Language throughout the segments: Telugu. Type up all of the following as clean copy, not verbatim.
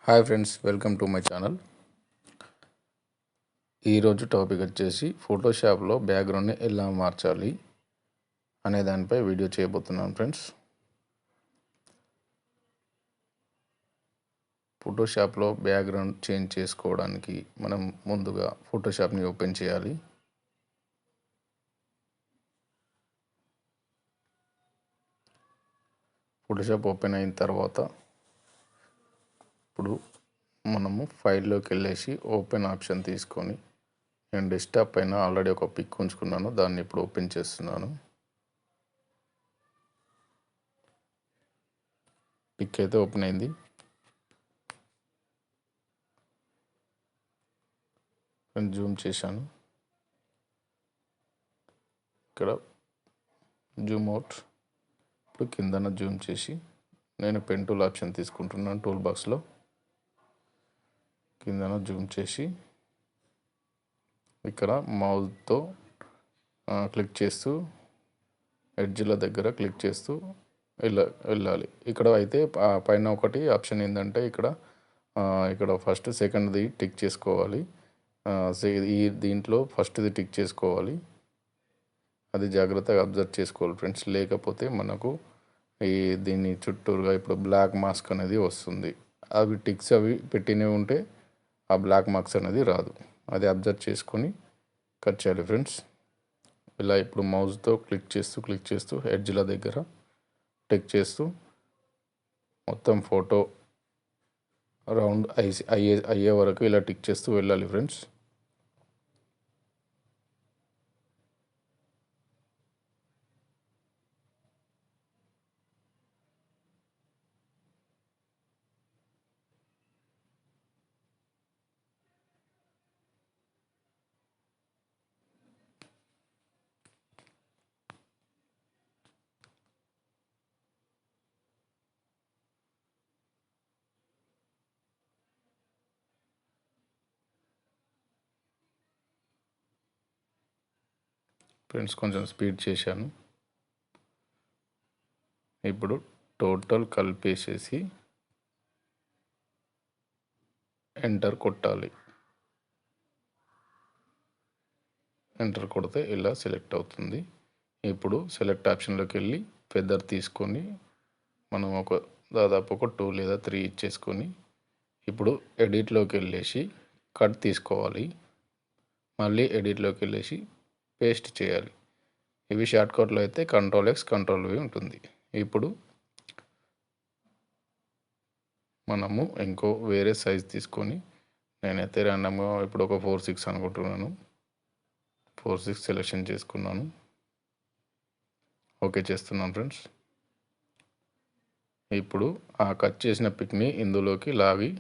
Hi friends, welcome to my channel. ఈరోజు టాపిక్ వచ్చేసి ఫోటోషాప్లో బ్యాక్గ్రౌండ్ని ఎలా మార్చాలి అనే దానిపై వీడియో చేయబోతున్నాను ఫ్రెండ్స్. ఫోటోషాప్లో బ్యాక్గ్రౌండ్ చేంజ్ చేసుకోవడానికి మనం ముందుగా ఫోటోషాప్ని ఓపెన్ చేయాలి. ఫోటోషాప్ ఓపెన్ అయిన తర్వాత ఇప్పుడు మనము ఫైల్లోకి వెళ్ళేసి ఓపెన్ ఆప్షన్ తీసుకొని, నేను డెస్క్టాప్ పైన ఆల్రెడీ ఒక పిక్ ఉంచుకున్నాను, దాన్ని ఇప్పుడు ఓపెన్ చేస్తున్నాను. పిక్ అయితే ఓపెన్ అయింది. నేను జూమ్ చేశాను. ఇక్కడ జూమ్ అవుట్. ఇప్పుడు కిందన జూమ్ చేసి నేను పెన్ టూల్ ఆప్షన్ తీసుకుంటున్నాను. టూల్ బాక్స్లో కిందన జూమ్ చేసి ఇక్కడ మౌస్తో క్లిక్ చేస్తూ ఎడ్జ్ల దగ్గర క్లిక్ చేస్తూ వెళ్ళాలి. ఇక్కడ అయితే పైన ఒకటి ఆప్షన్ ఏంటంటే ఇక్కడ ఫస్ట్ సెకండ్ది టిక్ చేసుకోవాలి. దీంట్లో ఫస్ట్ది టిక్ చేసుకోవాలి. అది జాగ్రత్తగా అబ్జర్వ్ చేసుకోవాలి ఫ్రెండ్స్. లేకపోతే మనకు దీన్ని చుట్టూరుగా ఇప్పుడు బ్లాక్ మాస్క్ అనేది వస్తుంది. అవి టిక్స్ పెట్టినవి ఉంటే ఆ బ్లాక్ మార్క్స్ అనేది రాదు. అది అబ్జర్వ్ చేసుకొని కట్ చేయాలి ఫ్రెండ్స్. ఇలా ఇప్పుడు మౌస్తో క్లిక్ చేస్తూ ఎడ్జ్ల దగ్గర టిక్ చేస్తూ మొత్తం ఫోటో రౌండ్ అయ్యే వరకు ఇలా టిక్ చేస్తూ వెళ్ళాలి ఫ్రెండ్స్. ఫ్రెండ్స్ కొంచెం స్పీడ్ చేశాను. ఇప్పుడు టోటల్ కలిపేసేసి ఎంటర్ కొట్టాలి. ఎంటర్ కొడితే ఇలా సెలెక్ట్ అవుతుంది. ఇప్పుడు సెలెక్ట్ ఆప్షన్లోకి వెళ్ళి ఫెదర్ తీసుకొని మనం దాదాపు ఒక 2 లేదా 3 ఇచ్చేసుకొని ఇప్పుడు ఎడిట్లోకి వెళ్ళేసి కట్ తీసుకోవాలి. మళ్ళీ ఎడిట్లోకి వెళ్ళేసి పేస్ట్ చేయాలి. ఇవి షార్ట్కట్లో అయితే Ctrl+X Ctrl+V ఉంటుంది. ఇప్పుడు మనము ఇంకో వేరే సైజ్ తీసుకొని, నేనైతే ర్యాండమ్గా ఇప్పుడు ఒక 4:6 అనుకుంటున్నాను. 4:6 సెలెక్షన్ చేసుకున్నాను. ఓకే చేస్తున్నాను ఫ్రెండ్స్. ఇప్పుడు ఆ కట్ చేసిన పిక్ని ఇందులోకి లాగి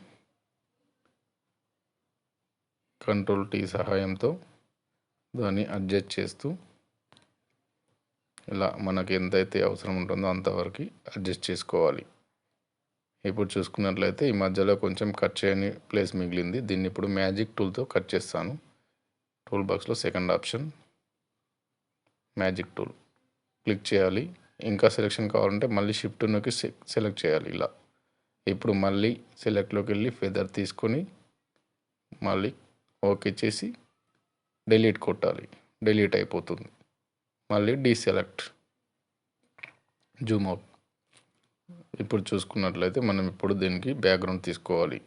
Ctrl+T సహాయంతో దాన్ని అడ్జస్ట్ చేస్తూ ఇలా మనకి ఎంతైతే అవసరం ఉంటుందో అంతవరకు అడ్జస్ట్ చేసుకోవాలి. ఇప్పుడు చూసుకున్నట్లయితే ఈ మధ్యలో కొంచెం కట్ చేయని ప్లేస్ మిగిలింది. దీన్ని ఇప్పుడు మ్యాజిక్ టూల్తో కట్ చేస్తాను. టూల్ బాక్స్లో second option magic tool click చేయాలి. ఇంకా సెలెక్షన్ కావాలంటే మళ్ళీ షిఫ్ట్ నొక్కి సెలెక్ట్ చేయాలి. ఇలా ఇప్పుడు మళ్ళీ సెలెక్ట్లోకి వెళ్ళి ఫెదర్ తీసుకొని మళ్ళీ ఓకే చేసి డిలీట్ కొట్టాలి. డిలీట్ అయిపోతుంది. మళ్ళీ డీసెలెక్ట్, జూమ్ అవుట్. ఇప్పుడు చూసుకున్నట్లయితే మనం ఇప్పుడు దీనికి బ్యాక్గ్రౌండ్ తీసుకోవాలి.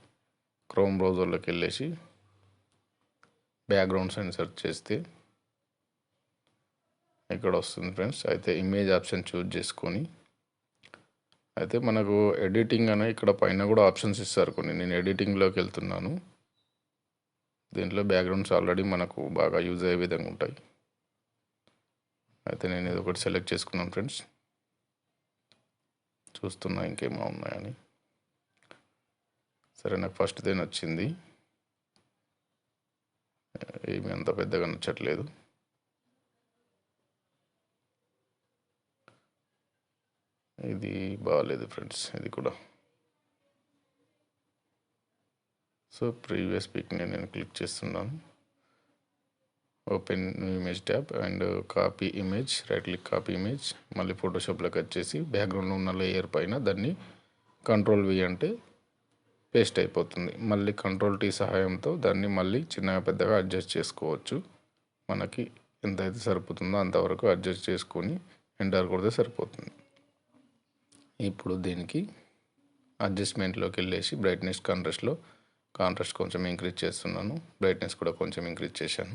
క్రోమ్ బ్రౌజర్లోకి వెళ్ళేసి బ్యాక్గ్రౌండ్స్ అని సెర్చ్ చేస్తే ఇక్కడ వస్తుంది ఫ్రెండ్స్. అయితే ఇమేజ్ ఆప్షన్ చూజ్ చేసుకొని అయితే మనకు ఎడిటింగ్ అనే ఇక్కడ పైన కూడా ఆప్షన్స్ ఇస్తారు కొన్ని. నేను ఎడిటింగ్లోకి వెళ్తున్నాను. దీంట్లో బ్యాక్గ్రౌండ్స్ ఆల్రెడీ మనకు బాగా యూజ్ అయ్యే విధంగా ఉంటాయి. అయితే నేను ఇది ఒకటి సెలెక్ట్ చేసుకున్నాను ఫ్రెండ్స్. చూస్తున్నా ఇంకేమో ఉన్నాయని. సరే, నాకు ఫస్ట్దే నచ్చింది. ఏమి అంత పెద్దగా నచ్చట్లేదు. ఇది బాగాలేదు ఫ్రెండ్స్, ఇది కూడా. సో ప్రీవియస్ పిక్ని నేను క్లిక్ చేస్తున్నాను. Open image tab and copy image, right click copy image. మళ్ళీ ఫోటోషాప్లోకి వచ్చేసి బ్యాక్గ్రౌండ్లో ఉన్న లేయర్ పైన దాన్ని Ctrl+V అంటే పేస్ట్ అయిపోతుంది. మళ్ళీ కంట్రోల్ టీ సహాయంతో దాన్ని మళ్ళీ చిన్నగా పెద్దగా అడ్జస్ట్ చేసుకోవచ్చు. మనకి ఎంతైతే సరిపోతుందో అంతవరకు అడ్జస్ట్ చేసుకొని ఎంటర్ కొడితే సరిపోతుంది. ఇప్పుడు దీనికి అడ్జస్ట్మెంట్లోకి వెళ్ళేసి బ్రైట్నెస్ కాంట్రాస్ట్ కొంచెం ఇంక్రీజ్ చేస్తున్నాను. బ్రైట్నెస్ కూడా కొంచెం ఇంక్రీజ్ చేశాను.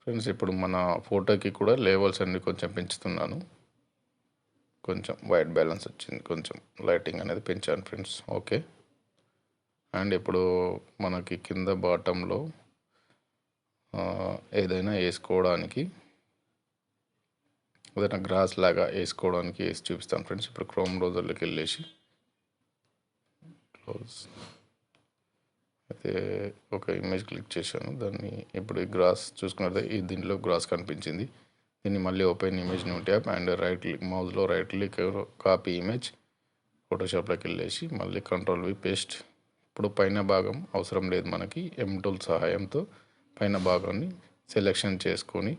ఫ్రెండ్స్ ఇప్పుడు మన ఫోటోకి కూడా లేవల్స్ అన్ని కొంచెం పెంచుతున్నాను. కొంచెం వైట్ బ్యాలెన్స్ వచ్చింది, కొంచెం లైటింగ్ అనేది పెంచాను ఫ్రెండ్స్. ఓకే. అండ్ ఇప్పుడు మనకి కింద బాటంలో ఏదైనా వేసుకోవడానికి, ఏదైనా గ్రాస్ లాగా వేసుకోవడానికి వేసి చూపిస్తాను ఫ్రెండ్స్. ఇప్పుడు క్రోమ్ బ్రౌజర్లోకి వెళ్ళేసి క్లోజ్ అయితే ఒక ఇమేజ్ క్లిక్ చేశాను. దాన్ని ఇప్పుడు ఈ గ్రాస్ చూసుకున్నట్లయితే దీంట్లో గ్రాస్ కనిపించింది. దీన్ని మళ్ళీ open image new tab and right click, మౌస్లో రైట్ క్లిక్, కాపీ ఇమేజ్, ఫోటోషాప్లోకి వెళ్ళేసి మళ్ళీ కంట్రోల్ V పేస్ట్. ఇప్పుడు పైన భాగం అవసరం లేదు మనకి. M టూల్ సహాయంతో పైన భాగాన్ని సెలెక్షన్ చేసుకొని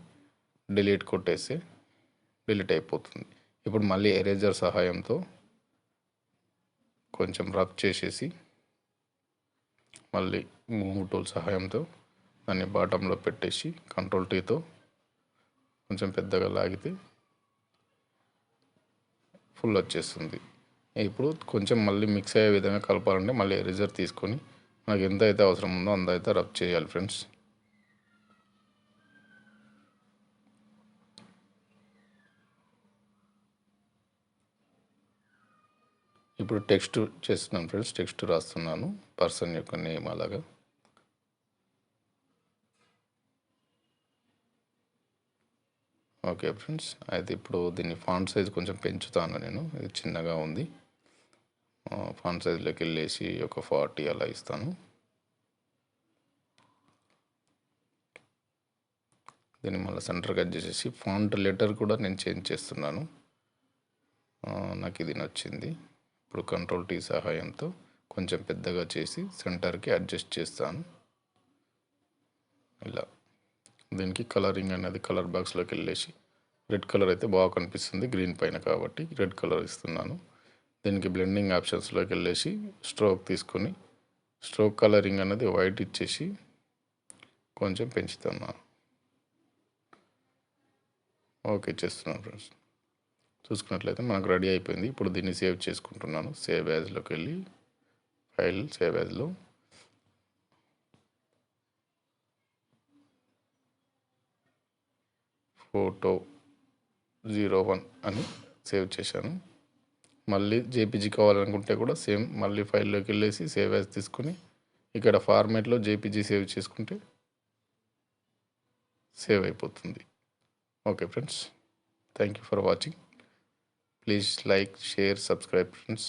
డిలీట్ కొట్టేస్తే డిలీట్ అయిపోతుంది. ఇప్పుడు మళ్ళీ ఎరేజర్ సహాయంతో కొంచెం రబ్ చేసేసి మళ్ళీ మూవ్ టూల్ సహాయంతో దాన్ని బాటంలో పెట్టేసి కంట్రోల్ Tతో కొంచెం పెద్దగా లాగితే ఫుల్ వచ్చేస్తుంది. ఇప్పుడు కొంచెం మళ్ళీ మిక్స్ అయ్యే విధంగా కలపాలంటే మళ్ళీ ఎరేజర్ తీసుకొని మనకు ఎంత అయితే అవసరం ఉందో అంత అయితే రబ్ చేయాలి ఫ్రెండ్స్. ఇప్పుడు టెక్స్ట్ చేస్తున్నాను ఫ్రెండ్స్. టెక్స్ట్ రాస్తున్నాను, పర్సన్ యొక్క నేమ్ అలాగా. Okay friends. అయితే ఇప్పుడు దీన్ని ఫాంట్ సైజ్ కొంచెం పెంచుతాను నేను, ఇది చిన్నగా ఉంది. ఫాంట్ సైజ్లోకి వెళ్ళేసి ఒక 40 అలా ఇస్తాను. దీన్ని మళ్ళీ సెంటర్గా చేసేసి ఫాంట్ లెటర్ కూడా నేను చేంజ్ చేస్తున్నాను. నాకు ఇది నచ్చింది. ఇప్పుడు కంట్రోల్ T సహాయంతో కొంచెం పెద్దగా చేసి సెంటర్కి అడ్జస్ట్ చేస్తాను ఇలా. దీనికి కలరింగ్ అనేది కలర్ బాక్స్లోకి వెళ్ళేసి రెడ్ కలర్ అయితే బాగా కనిపిస్తుంది గ్రీన్ పైన, కాబట్టి రెడ్ కలర్ ఇస్తున్నాను. దీనికి బ్లెండింగ్ ఆప్షన్స్లోకి వెళ్ళేసి స్ట్రోక్ తీసుకొని స్ట్రోక్ కలరింగ్ అనేది వైట్ ఇచ్చేసి కొంచెం పెంచుతున్నాను. ఓకే చేస్తున్నాను ఫ్రెండ్స్. చూసుకున్నట్లయితే మనకు రెడీ అయిపోయింది. ఇప్పుడు దీన్ని సేవ్ చేసుకుంటున్నాను. సేవ్ యాజ్లోకి వెళ్ళి ఫైల్, సేవ్ యాజ్లో ఫోటో 01 అని సేవ్ చేశాను. మళ్ళీ JPG కావాలనుకుంటే కూడా సేమ్ మళ్ళీ ఫైల్లోకి వెళ్ళేసి సేవ్ యాజ్ తీసుకొని ఇక్కడ ఫార్మేట్లో JPG సేవ్ చేసుకుంటే సేవ్ అయిపోతుంది. Okay friends, thank you for watching. Please like, share, subscribe friends.